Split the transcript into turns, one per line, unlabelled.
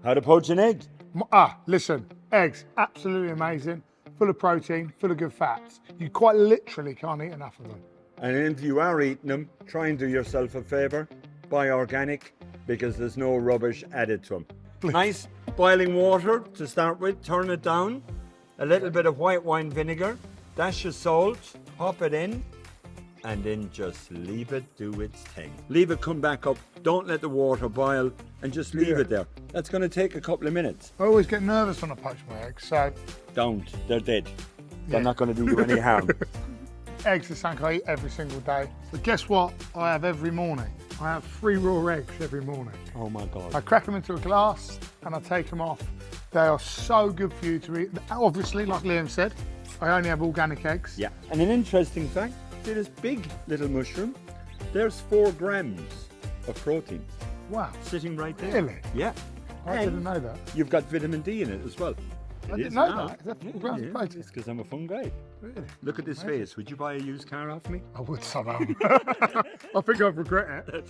How to poach an egg.
Listen, eggs, absolutely amazing. Full of protein, full of good fats. You quite literally can't eat enough of them.
And if you are eating them, try and do yourself a favour. Buy organic, because there's no rubbish added to them. Nice boiling water to start with, turn it down. A little bit of white wine vinegar, dash of salt, pop it in, and then just leave it do its thing. Leave it come back up, don't let the water boil, and just leave it there. That's going to take a couple of minutes.
I always get nervous when I poach my eggs, so
Don't, they're dead. They're not going to do you any harm.
eggs are something I eat every single day. But guess what I have every morning? I have 3 raw eggs every morning.
Oh my God.
I crack them into a glass and I take them off. They are so good for you to eat. Obviously, like Liam said, I only have organic eggs.
Yeah, and an interesting fact, see this big little mushroom? There's 4 grams of protein
Wow,
sitting right there.
really?
Yeah.
I didn't know that.
You've got vitamin D in it as well.
I didn't know that. Is that 4 grams of protein?
It's because I'm a fun guy.
Really?
Look at this face. Would you buy a used car off me?
I would somehow. I think I'd regret it.